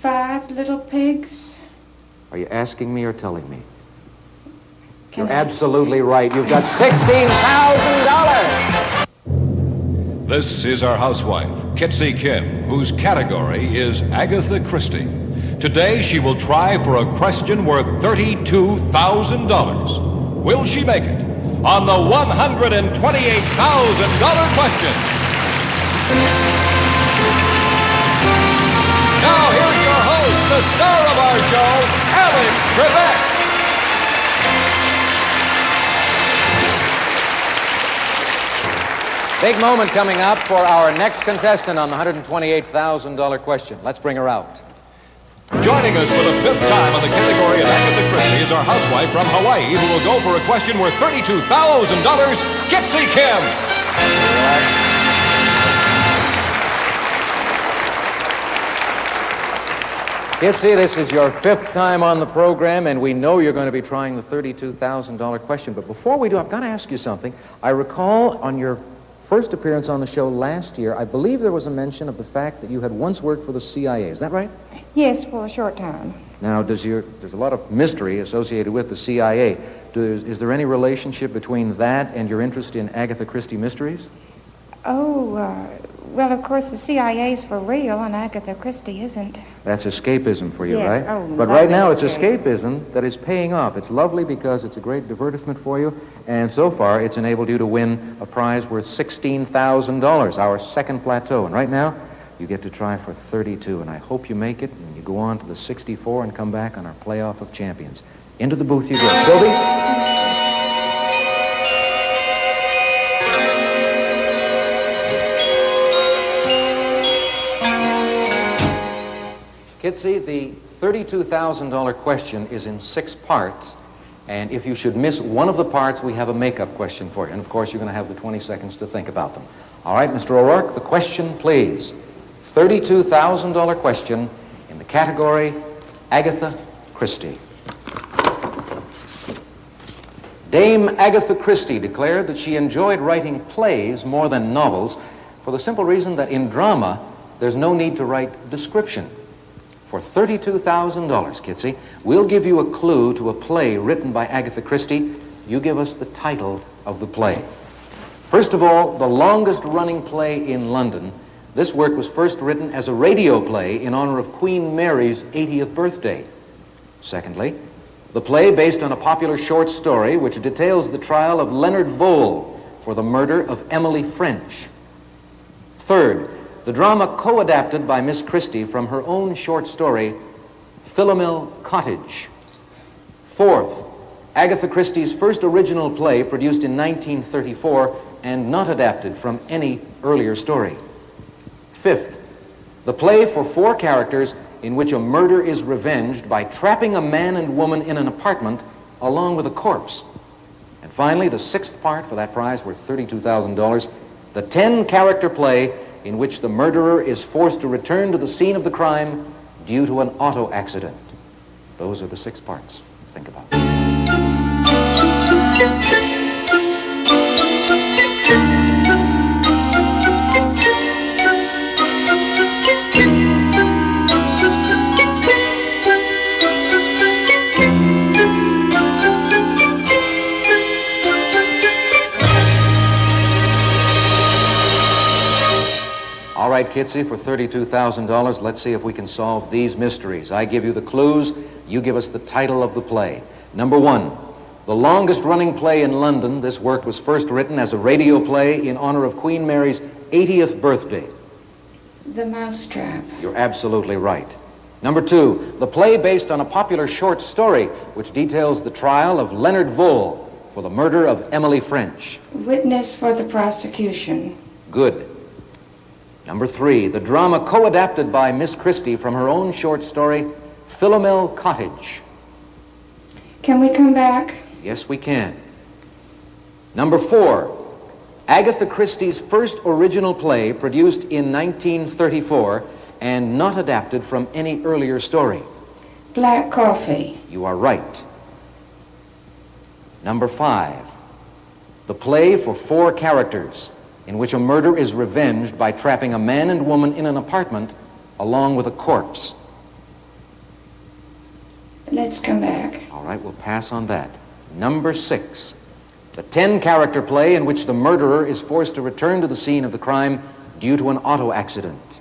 5 little pigs. Are you asking me or telling me? Can You're I- absolutely right. You've got $16,000. This is our housewife, Kitsy Kim, whose category is Agatha Christie. Today she will try for a question worth $32,000. Will she make it? On the $128,000 question. Now here's your host, the star of our show, Alex Trebek. Big moment coming up for our next contestant on the $128,000 question. Let's bring her out. Joining us for the 5th time on the category of Agatha Christie is our housewife from Hawaii who will go for a question worth $32,000, Kitsy Kim. Kitsy, this is your 5th time on the program, and we know you're going to be trying the $32,000 question. But before we do, I've got to ask you something. I recall on your first appearance on the show last year, I believe there was a mention of the fact that you had once worked for the CIA. Is that right? Yes, for a short time. Now, there's a lot of mystery associated with the CIA. Is there any relationship between that and your interest in Agatha Christie mysteries? Well, of course, the CIA's for real, and Agatha Christie isn't. That's escapism for you, Yes. right? Oh, but right now it's escape. escapism that is paying off. It's lovely because it's a great divertisement for you, and so far it's enabled you to win a prize worth $16,000, our second plateau. And right now, you get to try for 32, and I hope you make it, and you go on to the 64 and come back on our playoff of champions. Into the booth you go. Sylvie? Kitsy, the $32,000 question is in 6 parts, and if you should miss one of the parts, we have a makeup question for you. And of course, you're going to have the 20 seconds to think about them. All right, Mr. O'Rourke, the question, please. $32,000 question in the category Agatha Christie. Dame Agatha Christie declared that she enjoyed writing plays more than novels for the simple reason that in drama, there's no need to write description. For $32,000, Kitsy, we'll give you a clue to a play written by Agatha Christie. You give us the title of the play. First of all, the longest-running play in London. This work was first written as a radio play in honor of Queen Mary's 80th birthday. Secondly, the play based on a popular short story which details the trial of Leonard Vole for the murder of Emily French. Third, the drama co-adapted by Miss Christie from her own short story, Philomel Cottage. Fourth, Agatha Christie's first original play produced in 1934 and not adapted from any earlier story. Fifth, the play for 4 characters in which a murder is revenged by trapping a man and woman in an apartment along with a corpse. And finally, the 6th part for that prize worth $32,000, the 10-character play in which the murderer is forced to return to the scene of the crime due to an auto accident. Those are the 6 parts. Think about it. All right, Kitsy, for $32,000, let's see if we can solve these mysteries. I give you the clues, you give us the title of the play. Number 1, the longest-running play in London. This work was first written as a radio play in honor of Queen Mary's 80th birthday. The Mousetrap. You're absolutely right. Number 2, the play based on a popular short story which details the trial of Leonard Vole for the murder of Emily French. Witness for the prosecution. Good. Number 3, the drama co-adapted by Miss Christie from her own short story, Philomel Cottage. Can we come back? Yes, we can. Number 4, Agatha Christie's first original play produced in 1934 and not adapted from any earlier story. Black Coffee. You are right. Number 5, the play for 4 characters in which a murder is revenged by trapping a man and woman in an apartment along with a corpse. Let's come back. All right, we'll pass on that. Number 6. The 10-character play in which the murderer is forced to return to the scene of the crime due to an auto accident.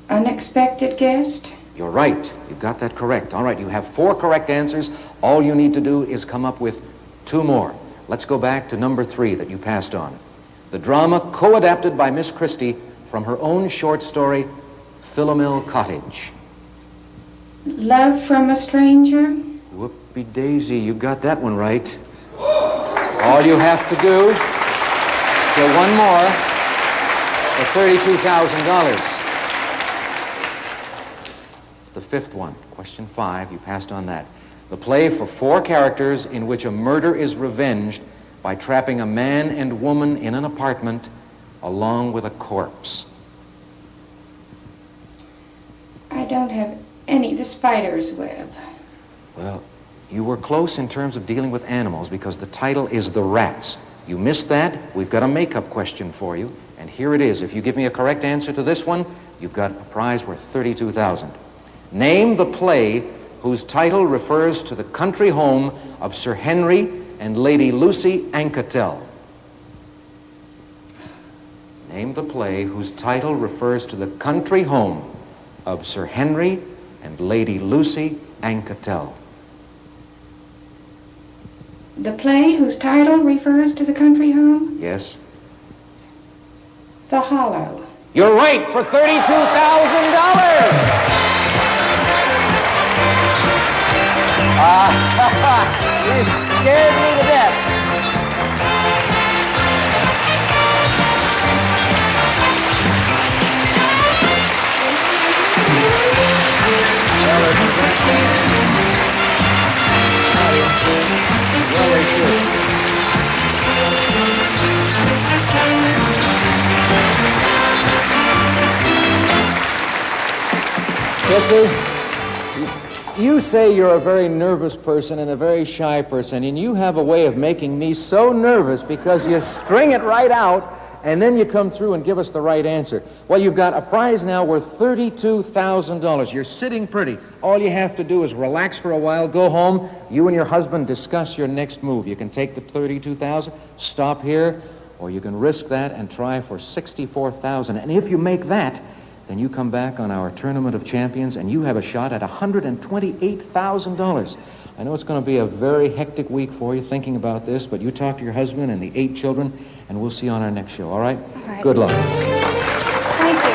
Unexpected guest? You're right. You got that correct. All right, you have 4 correct answers. All you need to do is come up with 2 more. Let's go back to number 3 that you passed on. The drama co-adapted by Miss Christie from her own short story, Philomel Cottage. Love from a stranger? Whoopie-daisy, you got that one right. All you have to do is get one more for $32,000. It's the 5th one. Question 5, you passed on that. The play for 4 characters in which a murder is revenged by trapping a man and woman in an apartment along with a corpse. I don't have any. The spider's web. Well, you were close in terms of dealing with animals because the title is The Rats. You missed that. We've got a makeup question for you, and here it is. If you give me a correct answer to this one, you've got a prize worth $32,000. Name the play whose title refers to the country home of Sir Henry and Lady Lucy Anquetel. Name the play whose title refers to the country home of Sir Henry and Lady Lucy Anquetel. The play whose title refers to the country home? Yes? The Hollow. You're right for $32,000! You scared me to death. Well, they should. Betsy, you say you're a very nervous person and a very shy person, and you have a way of making me so nervous because you string it right out, and then you come through and give us the right answer. Well, you've got a prize now worth $32,000. You're sitting pretty. All you have to do is relax for a while, go home, you and your husband discuss your next move. You can take the $32,000, stop here, or you can risk that and try for $64,000. And if you make that, then you come back on our Tournament of Champions and you have a shot at $128,000. I know it's going to be a very hectic week for you thinking about this, but you talk to your husband and the 8 children, and we'll see you on our next show, all right? All right. Good luck. Thank you.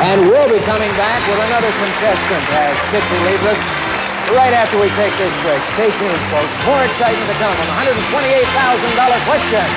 And we'll be coming back with another contestant as Kitsy leaves us right after we take this break. Stay tuned, folks. More excitement to come on the $128,000 question.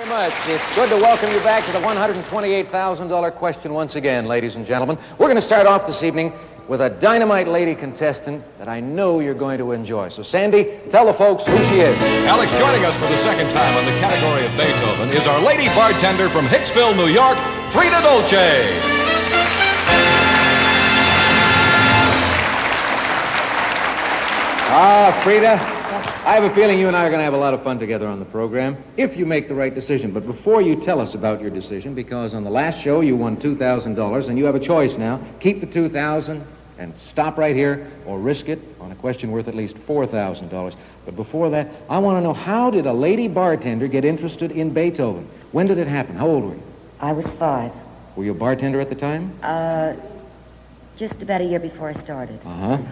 Much. It's good to welcome you back to the $128,000 question once again, ladies and gentlemen. We're going to start off this evening with a dynamite lady contestant that I know you're going to enjoy. So, Sandy, tell the folks who she is. Alex, joining us for the second time on the category of Beethoven is our lady bartender from Hicksville, New York, Frida Dolce. Frida, I have a feeling you and I are going to have a lot of fun together on the program, if you make the right decision. But before you tell us about your decision, because on the last show you won $2,000, and you have a choice now. Keep the $2,000 and stop right here, or risk it on a question worth at least $4,000. But before that, I want to know, how did a lady bartender get interested in Beethoven? When did it happen? How old were you? I was 5. Were you a bartender at the time? Just about a year before I started.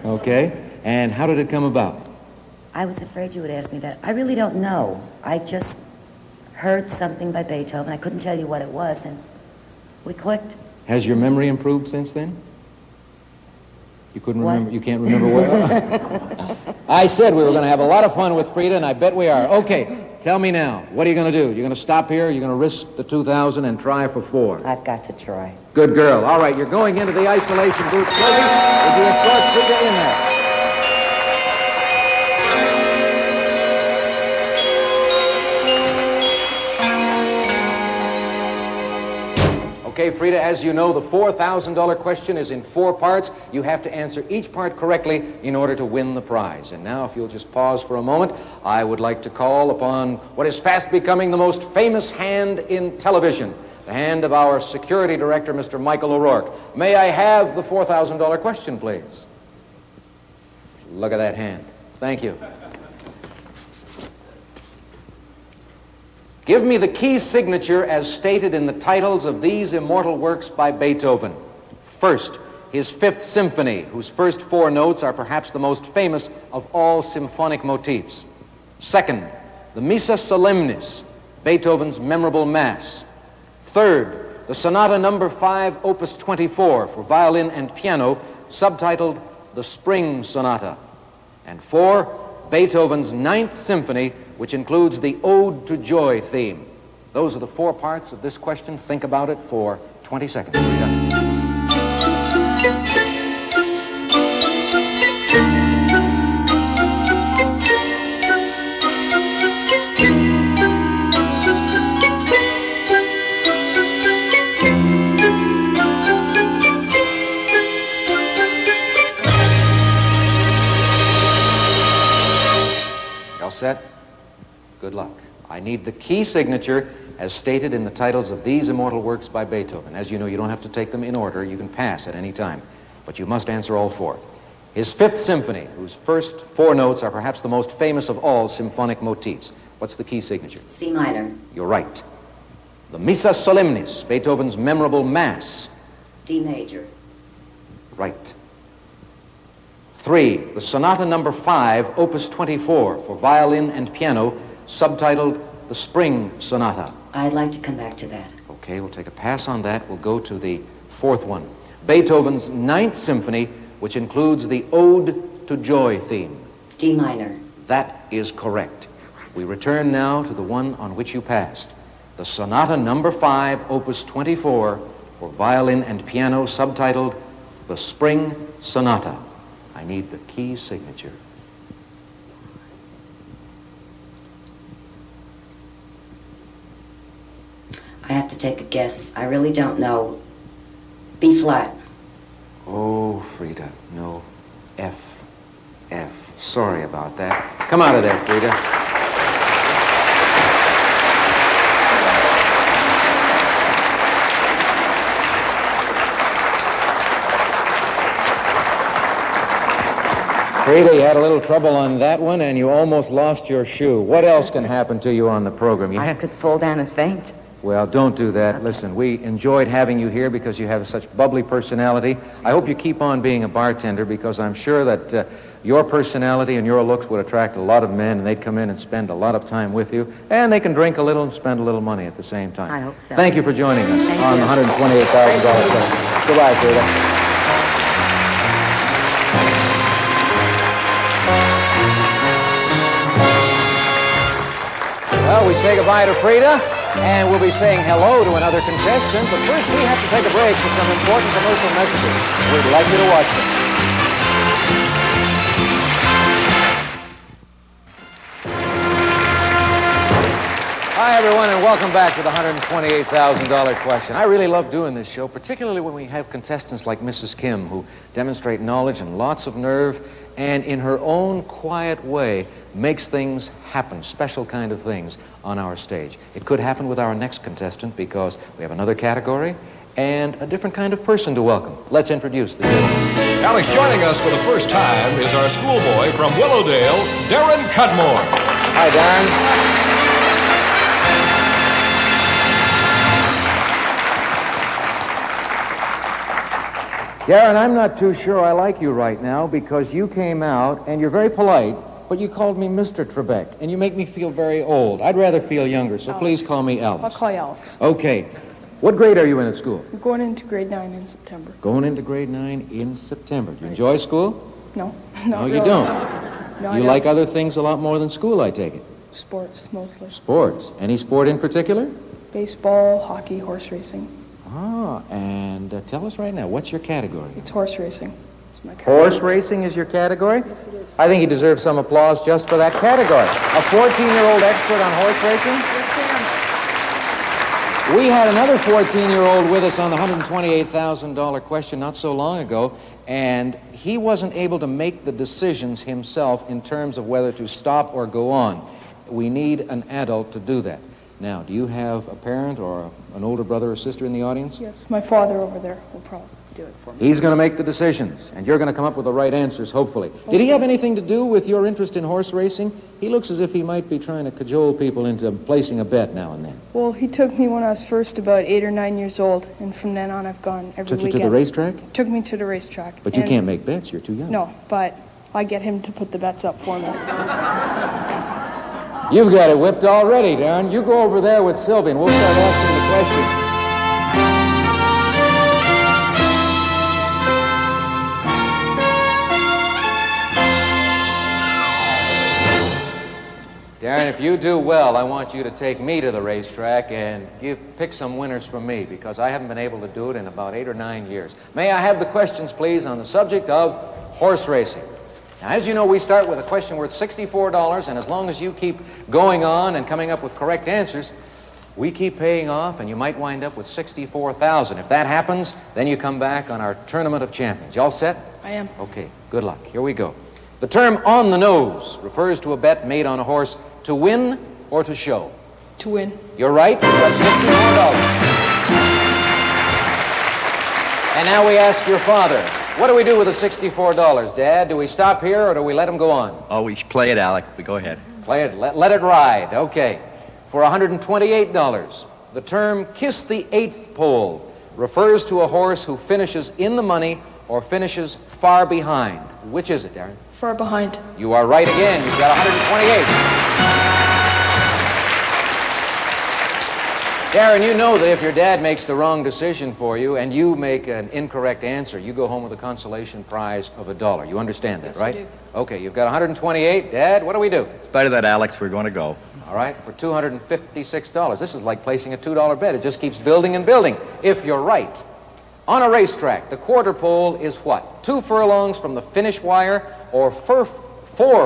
Okay. And how did it come about? I was afraid you would ask me that. I really don't know. I just heard something by Beethoven. I couldn't tell you what it was, and we clicked. Has your memory improved since then? You couldn't What? remember? You can't remember what? I said we were going to have a lot of fun with Frida, and I bet we are. Okay, tell me now. What are you going to do? You're going to stop here? You're going to risk the $2,000 and try for $4? I've got to try. Good girl. All right, you're going into the isolation booth. Sylvie, would you escort Frida in there? Okay, Frida, as you know, the $4,000 question is in 4 parts. You have to answer each part correctly in order to win the prize. And now, if you'll just pause for a moment, I would like to call upon what is fast becoming the most famous hand in television, the hand of our security director, Mr. Michael O'Rourke. May I have the $4,000 question, please? Look at that hand. Thank you. Give me the key signature as stated in the titles of these immortal works by Beethoven. First, his Fifth Symphony, whose first 4 notes are perhaps the most famous of all symphonic motifs. Second, the Missa Solemnis, Beethoven's memorable Mass. Third, the Sonata No. 5, Opus 24, for violin and piano, subtitled The Spring Sonata. And 4, Beethoven's Ninth Symphony, which includes the Ode to Joy theme. Those are the 4 parts of this question. Think about it for 20 seconds. Rita. All set? Good luck. I need the key signature as stated in the titles of these immortal works by Beethoven. As you know, you don't have to take them in order. You can pass at any time, but you must answer all 4. His Fifth Symphony, whose first 4 notes are perhaps the most famous of all symphonic motifs. What's the key signature? C minor. You're right. The Missa Solemnis, Beethoven's memorable Mass. D major. Right. 3, the Sonata No. 5, Opus 24, for violin and piano, subtitled The Spring Sonata. I'd like to come back to that. Okay, we'll take a pass on that. We'll go to the 4th one. Beethoven's Ninth Symphony, which includes the Ode to Joy theme. D minor. That is correct. We return now to the one on which you passed. The Sonata No. 5, Opus 24, for violin and piano, subtitled The Spring Sonata. I need the key signature. I have to take a guess. I really don't know. B flat. Oh, Frida, no. F. Sorry about that. Come out of there, Frida. Frida, you had a little trouble on that one, and you almost lost your shoe. What else can happen to you on the program? I could fall down and faint. Well, don't do that. Okay. Listen, we enjoyed having you here because you have such bubbly personality. I hope you keep on being a bartender because I'm sure that your personality and your looks would attract a lot of men, and they'd come in and spend a lot of time with you, and they can drink a little and spend a little money at the same time. I hope so. Thank you for joining us Thank on you. the $128,000 question. Goodbye, Frida. Well, we say goodbye to Frida, and we'll be saying hello to another contestant, but first we have to take a break for some important commercial messages. We'd like you to watch them. Hi, everyone, and welcome back to the $128,000 question. I really love doing this show, particularly when we have contestants like Mrs. Kim, who demonstrate knowledge and lots of nerve, and in her own quiet way makes things happen, special kind of things on our stage. It could happen with our next contestant because we have another category and a different kind of person to welcome. Let's introduce the gentleman. Alex, joining us for the first time is our schoolboy from Willowdale, Darren Cudmore. Hi, Darren. Darren, I'm not too sure I like you right now because you came out and you're very polite, but you called me Mr. Trebek, and you make me feel very old. I'd rather feel younger, so Alex. please call me Alex. I'll call you Alex. Okay. What grade are you in at school? I'm going into grade 9 in September. Going into grade 9 in September. Do you enjoy school? No. No, you really. don't. No, You I like don't. other things a lot more than school, I take it. Sports, mostly. Sports. Any sport in particular? Baseball, hockey, horse racing. Ah, and tell us right now, what's your category? It's horse racing. It's my category. Horse racing is your category? Yes, it is. I think you deserve some applause just for that category. A 14-year-old expert on horse racing? Yes, I am. We had another 14-year-old with us on the $128,000 question not so long ago, and he wasn't able to make the decisions himself in terms of whether to stop or go on. We need an adult to do that. Now, do you have a parent or an older brother or sister in the audience? Yes, my father over there will probably do it for me. He's going to make the decisions, and you're going to come up with the right answers, hopefully. Did he have anything to do with your interest in horse racing? He looks as if he might be trying to cajole people into placing a bet now and then. Well, he took me when I was first about 8 or 9 years old, and from then on I've gone every Took you weekend. to the racetrack? Took me to the racetrack. But you and- can't make bets, you're too young. No, but I get him to put the bets up for me. You've got it whipped already, Darren. You go over there with Sylvie, and we'll start asking the questions. Darren, if you do well, I want you to take me to the racetrack and pick some winners from me, because I haven't been able to do it in about 8 or 9 years. May I have the questions, please, on the subject of horse racing? Now, as you know, we start with a question worth $64, and as long as you keep going on and coming up with correct answers, we keep paying off, and you might wind up with $64,000. If that happens, then you come back on our Tournament of Champions. You all set? I am. Okay, good luck. Here we go. The term "on the nose" refers to a bet made on a horse to win or to show. To win. You're right. You've got $64. And now we ask your father, what do we do with the $64, Dad? Do we stop here or do we let him go on? Oh, we should play it, Alec. We go ahead. Play it. Let it ride. Okay. For $128, the term "kiss the eighth pole" refers to a horse who finishes in the money or finishes far behind. Which is it, Darren? Far behind. You are right again. You've got 128. Darren, you know that if your dad makes the wrong decision for you and you make an incorrect answer, you go home with a consolation prize of $1. You understand that, Yes, I right? do. Okay, you've got 128. Dad, what do we do? In spite of that, Alex, we're going to go. All right, for $256. This is like placing a $2 bet. It just keeps building and building, if you're right. On a racetrack, the quarter pole is what? 2 furlongs from the finish wire or 4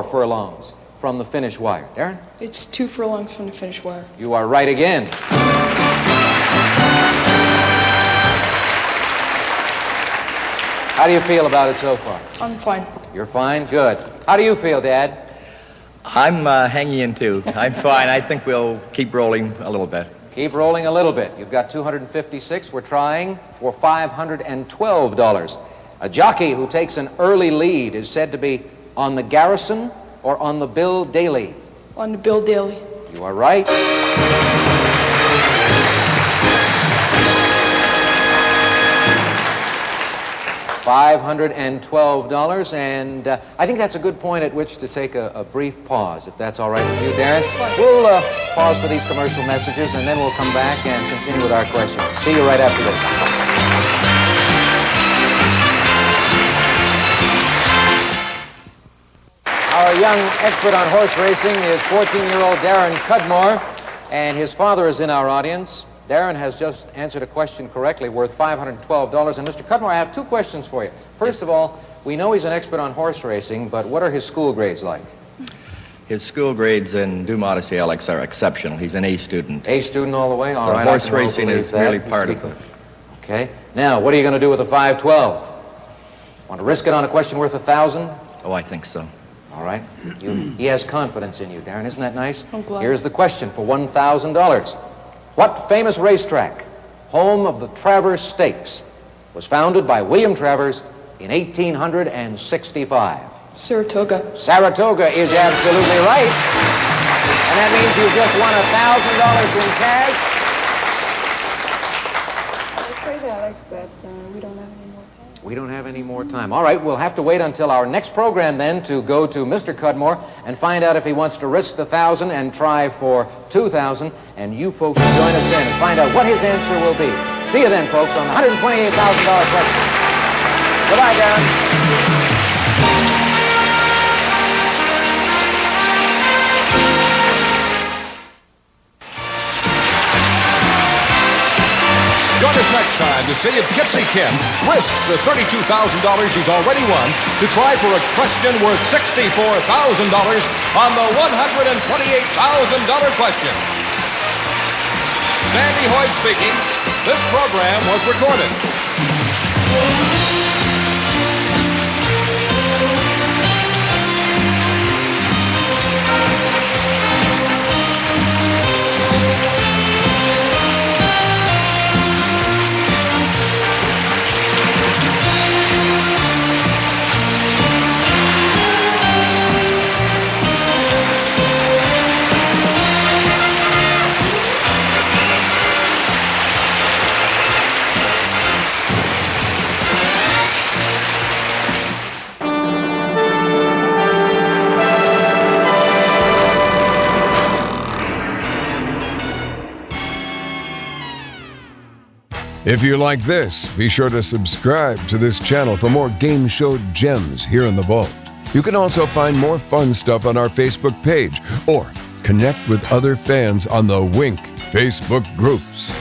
furlongs from the finish wire? Darren? It's 2 furlongs from the finish wire. You are right again. How do you feel about it so far? I'm fine. You're fine? Good. How do you feel, Dad? I'm hanging in, too. I'm fine. I think we'll keep rolling a little bit. Keep rolling a little bit. You've got 256. We're trying for $512. A jockey who takes an early lead is said to be on the Garrison or on the Bill Daly. On the Bill Daly. You are right. $512, and I think that's a good point at which to take a brief pause, if that's all right with you, Darren. That's fine. We'll pause for these commercial messages, and then we'll come back and continue with our questions. See you right after this. Our young expert on horse racing is 14-year-old Darren Cudmore, and his father is in our audience. Darren has just answered a question correctly worth $512. And Mr. Cudmore, I have 2 questions for you. First of all, we know he's an expert on horse racing, but what are his school grades like? His school grades, in due modesty, Alex, are exceptional. He's an A student. A student all the way? All right. Horse I can well racing believe is that. really You part speak of it. Okay. Now, what are you going to do with the $512? Want to risk it on a question worth $1,000? Oh, I think so. All right. He has confidence in you, Darren. Isn't that nice? I'm glad. Here's the question for $1,000. What famous racetrack, home of the Travers Stakes, was founded by William Travers in 1865? Saratoga. Saratoga is absolutely right. And that means you've just won $1,000 in cash. I'm afraid, Alex, that we don't have any more time. We don't have any more time. All right, we'll have to wait until our next program then to go to Mr. Cudmore and find out if he wants to risk the $1,000 and try for $2,000. And you folks will join us then and find out what his answer will be. See you then, folks, on the $128,000 question. Goodbye, Darren. Join us next time to see if Kitsy Kim risks the $32,000 she's already won to try for a question worth $64,000 on the $128,000 question. Sandy Hoyt speaking. This program was recorded. If you like this, be sure to subscribe to this channel for more game show gems here in the vault. You can also find more fun stuff on our Facebook page or connect with other fans on the Wink Facebook groups.